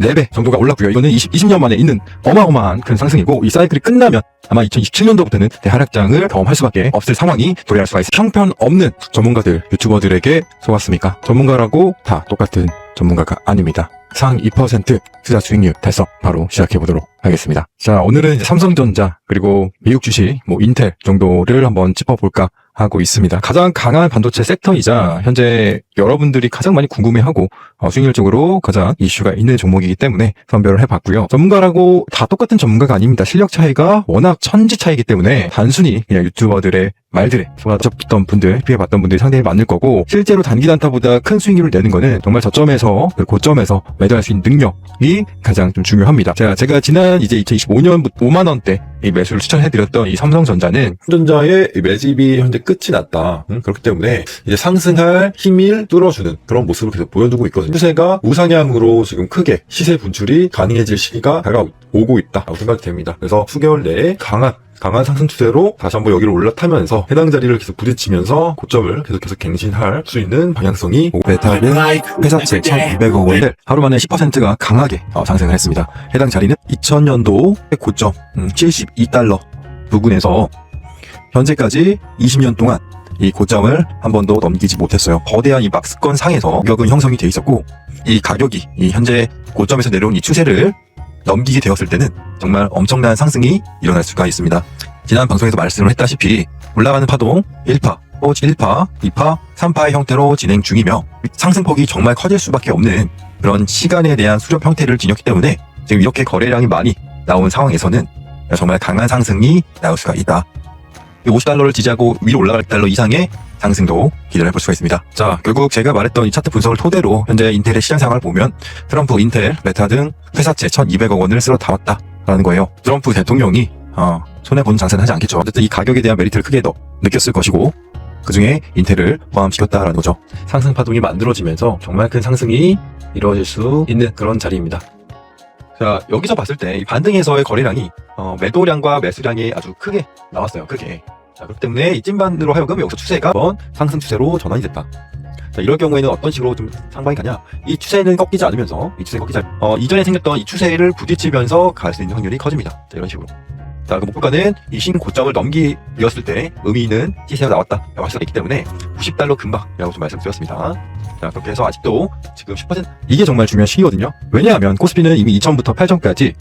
4배 정도가 올랐고요. 이거는 20년 만에 있는 어마어마한 큰 상승이고, 이 사이클이 끝나면 아마 2027년도부터는 대하락장을 경험할 수밖에 없을 상황이 도래할 수가 있습니다. 형편없는 전문가들, 유튜버들에게 속았습니까? 전문가라고 다 똑같은 전문가가 아닙니다. 상 2% 투자 수익률 달성 바로 시작해보도록 하겠습니다. 자, 오늘은 이제 삼성전자 그리고 미국 주식 인텔 정도를 한번 짚어볼까 하고 있습니다. 가장 강한 반도체 섹터이자 현재 여러분들이 가장 많이 궁금해하고 수익률적으로 가장 이슈가 있는 종목이기 때문에 선별을 해봤고요. 전문가라고 다 똑같은 전문가가 아닙니다. 실력 차이가 워낙 천지 차이기 때문에 단순히 그냥 유튜버들의 말들에 속아졌던 분들, 피해봤던 분들이 상당히 많을 거고, 실제로 단기 단타보다 큰 수익률을 내는 거는 정말 저점에서 고점에서 매도할 수 있는 능력이 가장 좀 중요합니다. 제가 지난 이제 2025년부터 5만 원대 이 매수를 추천해드렸던 이 삼성전자는 삼성전자의 매집이 현재 끝이 났다. 그렇기 때문에 이제 상승할 힘을 뚫어주는 그런 모습을 계속 보여주고 있거든요. 추세가 우상향으로 지금 크게 시세 분출이 가능해질 시기가 다가오고 있다고 생각이 됩니다. 그래서 수개월 내에 강한 상승 추세로 다시 한번 여기를 올라타면서 해당 자리를 계속 부딪히면서 고점을 계속 갱신할 수 있는 방향성이 메탈은 회사채 1,200억 원을 하루 만에 10%가 강하게 상승을 했습니다. 해당 자리는 2000년도 고점 72달러 부근에서 현재까지 20년 동안 이 고점을 한 번도 넘기지 못했어요. 거대한 이 박스권 상에서 가격은 형성이 돼 있었고, 이 가격이 이 현재 고점에서 내려온 이 추세를 넘기게 되었을 때는 정말 엄청난 상승이 일어날 수가 있습니다. 지난 방송에서 말씀을 했다시피 올라가는 파동 1파, 1파, 2파, 3파의 형태로 진행 중이며 상승폭이 정말 커질 수밖에 없는 그런 시간에 대한 수렴 형태를 지녔기 때문에 지금 이렇게 거래량이 많이 나온 상황에서는 정말 강한 상승이 나올 수가 있다. 50달러를 지지하고 위로 올라갈 달러 이상의 상승도 기대를 해볼 수가 있습니다. 자, 결국 제가 말했던 이 차트 분석을 토대로 현재 인텔의 시장 상황을 보면 트럼프, 인텔, 메타 등 회사채 1,200억 원을 쓸어 담았다라는 거예요. 트럼프 대통령이 손해보는 장사는 하지 않겠죠. 어쨌든 이 가격에 대한 메리트를 크게 더 느꼈을 것이고, 그 중에 인텔을 포함시켰다라는 거죠. 상승 파동이 만들어지면서 정말 큰 상승이 이루어질 수 있는 그런 자리입니다. 자, 여기서 봤을 때 이 반등에서의 거래량이 매도량과 매수량이 아주 크게 나왔어요. 크게. 자, 그렇기 때문에 이 찐반으로 하여금 여기서 추세가 한번 상승 추세로 전환이 됐다. 자, 이럴 경우에는 어떤 식으로 좀 상방이 가냐? 이 추세는 꺾이지 않으면서, 이전에 생겼던 이 추세를 부딪히면서 갈 수 있는 확률이 커집니다. 자, 이런 식으로. 자, 그 목표가는 이 신고점을 넘기었을 때 의미 있는 시세가 나왔다. 라고 할 수가 있기 때문에 90달러 근방이라고 좀 말씀드렸습니다. 자, 그렇게 해서 아직도 지금 10% 이게 정말 중요한 시기거든요. 왜냐하면 코스피는 이미 2000부터 8000까지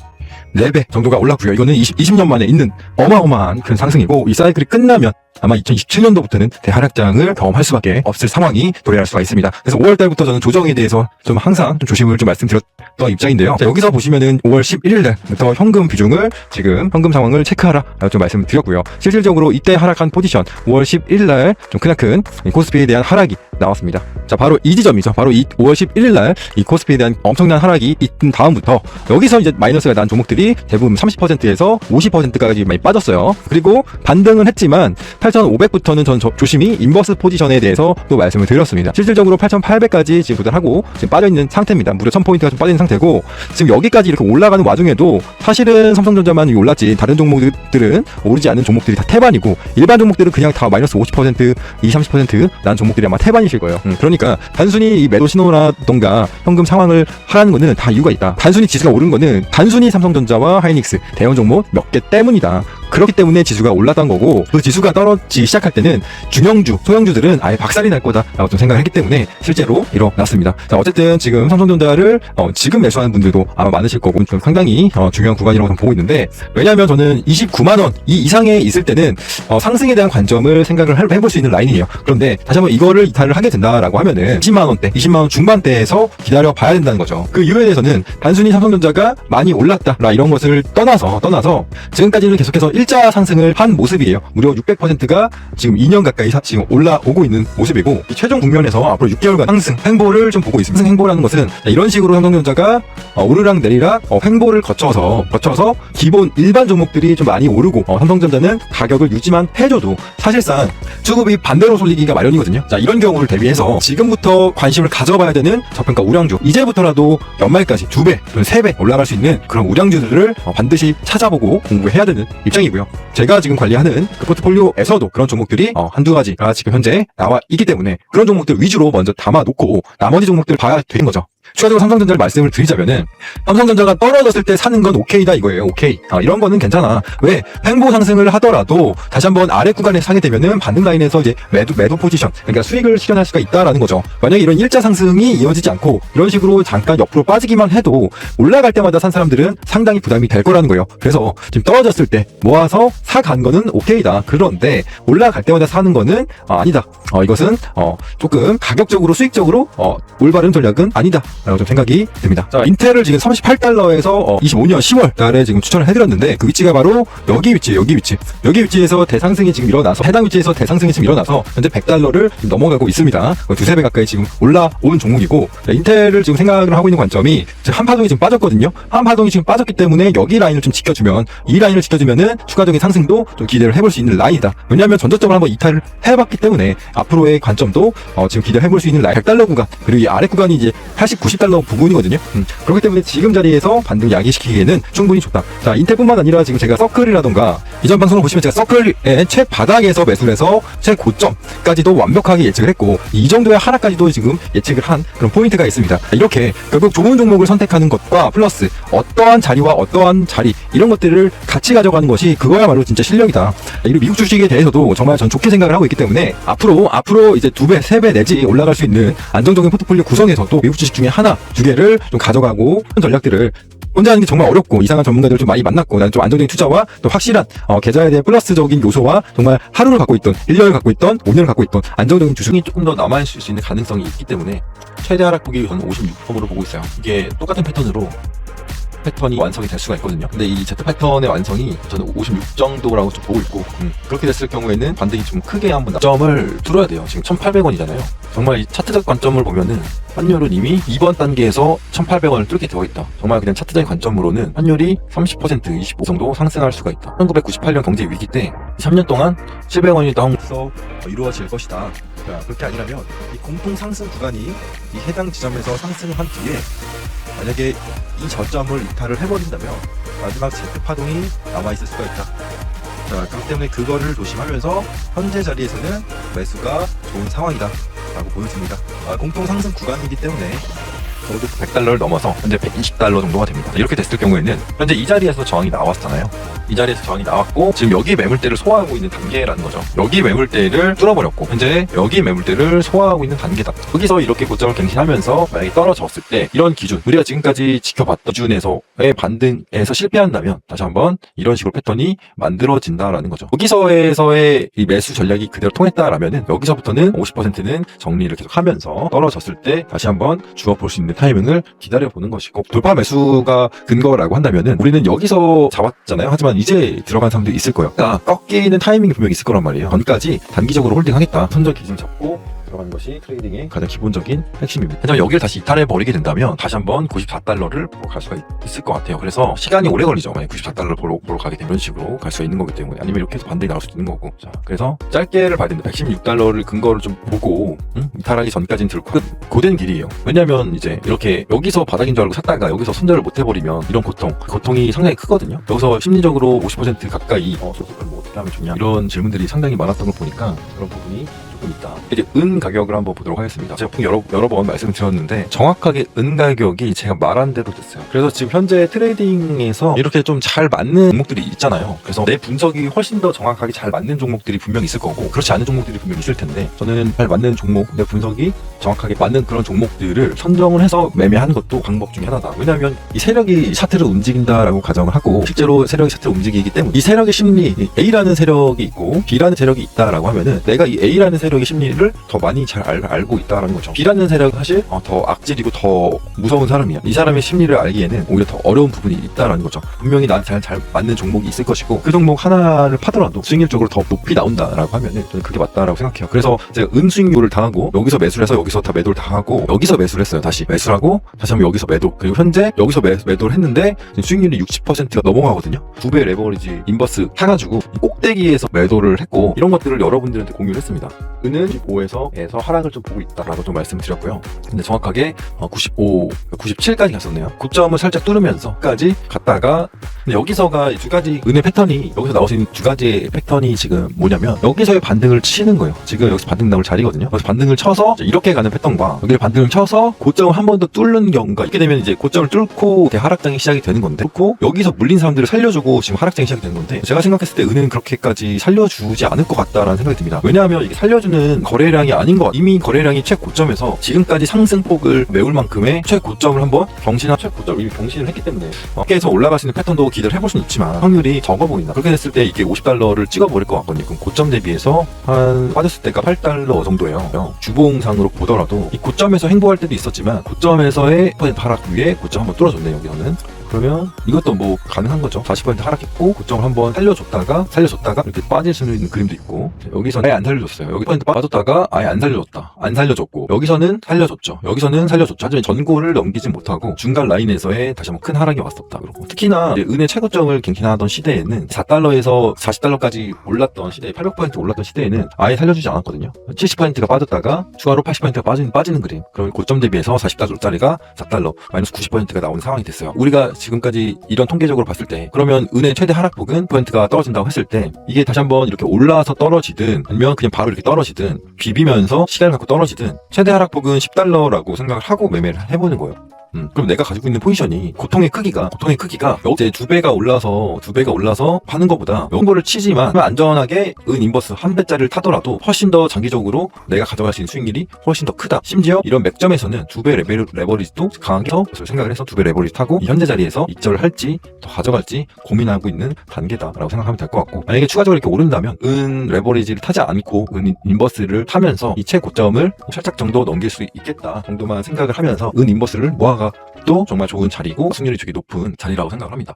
4배 정도가 올랐고요. 이거는 20년 만에 있는 어마어마한 큰 상승이고, 이 사이클이 끝나면 아마 2027년도부터는 대하락장을 경험할 수밖에 없을 상황이 도래할 수가 있습니다. 그래서 5월달부터 저는 조정에 대해서 좀 항상 좀 조심을 좀 말씀드렸던 입장인데요. 자, 여기서 보시면은 5월 11일 날부터 현금 비중을 지금 현금 상황을 체크하라 좀 말씀드렸고요. 실질적으로 이때 하락한 포지션 5월 11일 날 좀 크나큰 코스피에 대한 하락이 나왔습니다. 자, 바로 이 지점이죠. 바로 이 5월 11일 날 이 코스피에 대한 엄청난 하락이 있던 다음부터 여기서 이제 마이너스가 난 종목들이 대부분 30%에서 50%까지 많이 빠졌어요. 그리고 반등은 했지만 8,500부터는 전 조심히 인버스 포지션에 대해서 또 말씀을 드렸습니다. 실질적으로 8,800까지 지금 도달하고 지금 빠져있는 상태입니다. 무려 1000포인트가 좀 빠져있는 상태고, 지금 여기까지 이렇게 올라가는 와중에도 사실은 삼성전자만 올랐지 다른 종목들은 오르지 않는 종목들이 다 태반이고, 일반 종목들은 그냥 다 마이너스 50%, 20, 30% 난 종목들이 아마 태반이실 거예요. 그러니까 단순히 이 매도 신호라던가 현금 상황을 하라는 거는 다 이유가 있다. 단순히 지수가 오른 거는 단순히 삼성전자와 하이닉스 대형 종목 몇 개 때문이다. 그렇기 때문에 지수가 올랐던 거고, 그 지수가 떨어지기 시작할 때는 중형주, 소형주들은 아예 박살이 날 거다라고 좀 생각을 했기 때문에 실제로 일어났습니다. 자, 어쨌든 지금 삼성전자를 지금 매수하는 분들도 아마 많으실 거고, 좀 상당히 중요한 구간이라고 좀 보고 있는데, 왜냐하면 저는 29만 원 이 이상에 있을 때는 상승에 대한 관점을 생각을 해볼 수 있는 라인이에요. 그런데 다시 한번 이거를 이탈을 하게 된다라고 하면은 20만 원대, 20만 원 중반대에서 기다려 봐야 된다는 거죠. 그 이유에 대해서는 단순히 삼성전자가 많이 올랐다라 이런 것을 떠나서 지금까지는 계속해서 일자 상승을 한 모습이에요. 무려 600%가 지금 2년 가까이 지금 올라오고 있는 모습이고, 이 최종 국면에서 앞으로 6개월간 상승 행보를 좀 보고 있습니다. 상승 행보라는 것은 이런 식으로 삼성전자가 오르락 내리락 행보를 거쳐서 기본 일반 종목들이 좀 많이 오르고, 삼성전자는 가격을 유지만 해줘도 사실상 수급이 반대로 쏠리기가 마련이거든요. 자, 이런 경우를 대비해서 지금부터 관심을 가져봐야 되는 저평가 우량주, 이제부터라도 연말까지 2배 또는 3배 올라갈 수 있는 그런 우량주들을 반드시 찾아보고 공부해야 되는 입장이고요. 제가 지금 관리하는 그 포트폴리오에서도 그런 종목들이 한두 가지가 지금 현재 나와 있기 때문에 그런 종목들 위주로 먼저 담아놓고 나머지 종목들을 봐야 되는 거죠. 추가적으로 삼성전자를 말씀을 드리자면은 삼성전자가 떨어졌을 때 사는 건 오케이다 이거예요. 오케이. 이런 거는 괜찮아. 왜? 횡보 상승을 하더라도 다시 한번 아래 구간에 사게 되면은 반등 라인에서 이제 매도 포지션, 그러니까 수익을 실현할 수가 있다라는 거죠. 만약에 이런 일자 상승이 이어지지 않고 이런 식으로 잠깐 옆으로 빠지기만 해도 올라갈 때마다 산 사람들은 상당히 부담이 될 거라는 거예요. 그래서 지금 떨어졌을 때 모아서 사간 거는 오케이다. 그런데 올라갈 때마다 사는 거는 아니다. 이것은 조금 가격적으로 수익적으로 올바른 전략은 아니다 라고 좀 생각이 듭니다. 자, 인텔을 지금 38달러에서 25년 10월 달에 지금 추천을 해드렸는데 그 위치가 바로 여기 위치에서 대상승이 지금 일어나서 해당 위치에서 대상승이 지금 일어나서 현재 100달러를 넘어가고 있습니다. 두세 배 가까이 지금 올라온 종목이고, 인텔을 지금 생각을 하고 있는 관점이 한 파동이 지금 빠졌거든요. 한 파동이 지금 빠졌기 때문에 여기 라인을 좀 지켜주면, 이 라인을 지켜주면은 추가적인 상승도 좀 기대를 해볼 수 있는 라인이다. 왜냐하면 전저점을 한번 이탈을 해봤기 때문에 앞으로의 관점도 지금 기대를 해볼 수 있는 라인 100달러 구간, 그리고 이 아래 구간이 이제 80, 90달러 부근이거든요. 그렇기 때문에 지금 자리에서 반등 야기시키기에는 충분히 좋다. 자, 인텔뿐만 아니라 지금 제가 서클이라던가 이전 방송을 보시면 제가 서클의 최바닥에서 매수를 해서 최고점까지도 완벽하게 예측을 했고, 이 정도의 하락까지도 지금 예측을 한 그런 포인트가 있습니다. 이렇게 결국 좋은 종목을 선택하는 것과 플러스 어떠한 자리와 어떠한 자리, 이런 것들을 같이 가져가는 것이 그거야말로 진짜 실력이다. 이리고 미국 주식에 대해서도 정말 전 좋게 생각을 하고 있기 때문에 앞으로 이제 2배, 3배 내지 올라갈 수 있는 안정적인 포트폴리오 구성에서도 미국 주식 중에 하나, 두 개를 좀 가져가고, 전략들을 혼자 하는 게 정말 어렵고 이상한 전문가들을 좀 많이 만났고, 나는 좀 안정적인 투자와 또 확실한 계좌에 대한 플러스적인 요소와 정말 하루를 갖고 있던, 1년을 갖고 있던, 5년을 갖고 있던 안정적인 주식이 조금 더 남아있을 수 있는 가능성이 있기 때문에 최대 하락폭이 저는 56%로 보고 있어요. 이게 똑같은 패턴이 완성이 될 수가 있거든요. 근데 이 Z 패턴의 완성이 저는 56 정도라고 좀 보고 있고, 그렇게 됐을 경우에는 반등이 좀 크게 한번 점을 뚫어야 돼요. 지금 1,800원이잖아요. 정말 이 차트적 관점을 보면은 환율은 이미 2번 단계에서 1,800원을 뚫게 되어 있다. 정말 그냥 차트적인 관점으로는 환율이 30%, 25% 정도 상승할 수가 있다. 1998년 경제 위기 때 3년 동안 700원이 다운해서 이루어질 것이다. 자, 그렇게 아니라면 이 공통 상승 구간이 이 해당 지점에서 상승을 한 뒤에 만약에 이 저점을 이탈을 해버린다면 마지막 Z 파동이 남아있을 수가 있다. 자, 그렇기 때문에 그거를 조심하면서 현재 자리에서는 매수가 좋은 상황이다 라고 보여집니다. 공통 상승 구간이기 때문에 저도 100달러를 넘어서 현재 120달러 정도가 됩니다. 이렇게 됐을 경우에는 현재 이 자리에서 저항이 나왔잖아요. 이 자리에서 저항이 나왔고 지금 여기 매물대를 소화하고 있는 단계라는 거죠. 여기 매물대를 뚫어버렸고 현재 여기 매물대를 소화하고 있는 단계다. 여기서 이렇게 고점을 갱신하면서 만약에 떨어졌을 때 이런 기준, 우리가 지금까지 지켜봤던 기준에서의 반등에서 실패한다면 다시 한번 이런 식으로 패턴이 만들어진다라는 거죠. 여기서의 이 매수 전략이 그대로 통했다라면은 여기서부터는 50%는 정리를 계속 하면서 떨어졌을 때 다시 한번 주워볼 수 있는 타이밍을 기다려보는 것이고, 돌파 매수가 근거라고 한다면은 우리는 여기서 잡았잖아요. 하지만 이제 들어간 사람들이 있을 거예요. 그러니까 꺾이는 타이밍이 분명히 있을 거란 말이에요. 전까지 단기적으로 홀딩하겠다, 선적 기준 잡고 들어가는 것이 트레이딩의 가장 기본적인 핵심입니다. 하지만 여기를 다시 이탈해 버리게 된다면 다시 한번 94달러를 보러 갈 수가 있을 것 같아요. 그래서 시간이 오래 걸리죠. 만약 94달러를 보러 가게 되면 이런 식으로 갈 수가 있는 거기 때문에, 아니면 이렇게 해서 반등이 나올 수도 있는 거고. 자, 그래서 짧게를 봐야 된다. 116달러를 근거를 좀 보고 이탈하기 전까지는 들고 고된 길이에요. 왜냐면 이제 이렇게 여기서 바닥인 줄 알고 샀다가 여기서 손절을 못 해버리면 이런 고통이 상당히 크거든요. 여기서 심리적으로 50% 가까이 소속을 뭐 어떻게 하면 좋냐, 이런 질문들이 상당히 많았던 걸 보니까 그런 부분이 조금 있다. 이제 은 가격을 한번 보도록 하겠습니다. 제가 여러 번 말씀드렸는데 정확하게 은 가격이 제가 말한 대로 됐어요. 그래서 지금 현재 트레이딩에서 이렇게 좀 잘 맞는 종목들이 있잖아요. 그래서 내 분석이 훨씬 더 정확하게 잘 맞는 종목들이 분명히 있을 거고, 그렇지 않은 종목들이 분명히 있을 텐데, 저는 잘 맞는 종목, 내 분석이 정확하게 맞는 그런 종목들을 선정을 해서 매매하는 것도 방법 중에 하나다. 왜냐하면 이 세력이 차트를 움직인다라고 가정을 하고 실제로 세력이 차트를 움직이기 때문에 이 세력의 심리, A라는 세력이 있고 B라는 세력이 있다라고 하면은 내가 이 A라는 세력의 심리를 더 많이 잘 알고 있다라는 거죠. B라는 세력은 사실 더 악질이고 더 무서운 사람이야. 이 사람의 심리를 알기에는 오히려 더 어려운 부분이 있다라는 거죠. 분명히 나한테 잘 맞는 종목이 있을 것이고, 그 종목 하나를 파더라도 수익률적으로 더 높이 나온다라고 하면은 저는 그게 맞다라고 생각해요. 그래서 제가 은수익률을 당하고 여기서 매수를 해서 여기서 다 매도를 당하고 여기서 매수를 했어요. 다시 매수를 하고 다시 한번 여기서 매도, 그리고 현재 여기서 매도를 했는데 수익률이 60%가 넘어가거든요. 2배 레버리지 인버스 해가지고 꼭대기에서 매도를 했고, 이런 것들을 여러분들한테 공유를 했습니다. 은은 95에서 하락을 좀 보고 있다라고 좀 말씀드렸고요. 근데 정확하게 95, 97까지 갔었네요. 고점을 살짝 뚫으면서까지 갔다가, 근데 여기서가 이 두 가지 은의 패턴이, 여기서 나올 수 있는 두 가지의 패턴이 지금 뭐냐면, 여기서의 반등을 치는 거예요. 지금 여기서 반등 나올 자리거든요. 여기서 반등을 쳐서 이렇게 가는 패턴과, 여기를 반등을 쳐서 고점을 한 번 더 뚫는 경우가, 이렇게 되면 이제 고점을 뚫고 하락장이 시작이 되는 건데, 뚫고 여기서 물린 사람들을 살려주고 지금 하락장이 시작이 되는 건데, 제가 생각했을 때 은은 그렇게까지 살려주지 않을 것 같다라는 생각이 듭니다. 왜냐하면 이게 살려주는 거래량이 아닌 것 같아요. 이미 거래량이 최고점에서 지금까지 상승폭을 메울 만큼의 최고점을 한번 경신한, 최고점을 이미 경신을 했기 때문에 계속 올라갈 수 있는 패턴도 기대를 해볼 수는 있지만 확률이 적어 보인다. 그렇게 됐을 때 이게 50달러를 찍어버릴 것 같거든요. 그럼 고점 대비해서 한 빠졌을 때가 8달러 정도예요. 주봉상으로 보더라도 이 고점에서 행보할 때도 있었지만, 고점에서의 하락 위에 고점 한번 뚫어줬네요. 여기서는. 그러면 이것도 뭐 가능한 거죠. 40% 하락했고 고점을 한번 살려줬다가 이렇게 빠질 수 있는 그림도 있고, 여기서는 아예 안 살려줬어요. 여기 포인트 빠졌다가 아예 안 살려줬고, 여기서는 살려줬죠. 하지만 전고를 넘기지 못하고 중간 라인에서의 다시 한번 큰 하락이 왔었다. 그리고 특히나 이제 은의 최고점을 갱신하던 시대에는 4달러에서 40달러까지 올랐던 시대에, 800% 올랐던 시대에는 아예 살려주지 않았거든요. 70%가 빠졌다가 추가로 80%가 빠지는 그림. 그러면 고점 대비해서 40달러짜리가 4달러, 마이너스 90%가 나오는 상황이 됐어요. 우리가 지금까지 이런 통계적으로 봤을 때, 그러면 은의 최대 하락폭은 9%가 떨어진다고 했을 때, 이게 다시 한번 이렇게 올라서 떨어지든 아니면 그냥 바로 이렇게 떨어지든 비비면서 시간을 갖고 떨어지든 최대 하락폭은 10달러라고 생각을 하고 매매를 해보는 거예요. 그럼 내가 가지고 있는 포지션이 고통의 크기가 이제 2배가 올라서 하는 것보다 홍보를 치지만 안전하게 은 인버스 한 배짜리를 타더라도 훨씬 더 장기적으로 내가 가져갈 수 있는 수익률이 훨씬 더 크다. 심지어 이런 맥점에서는 2배 레버리지도 강하게 생각을 해서 2배 레버리지 타고 이 현재 자리에서 입절을 할지 더 가져갈지 고민하고 있는 단계다라고 생각하면 될 것 같고, 만약에 추가적으로 이렇게 오른다면 은 레버리지를 타지 않고 은 인버스를 타면서 이 최고점을 살짝 정도 넘길 수 있겠다 정도만 생각을 하면서 은 인버스를 모아가 또 정말 좋은 자리고 승률이 되게 높은 자리라고 생각을 합니다.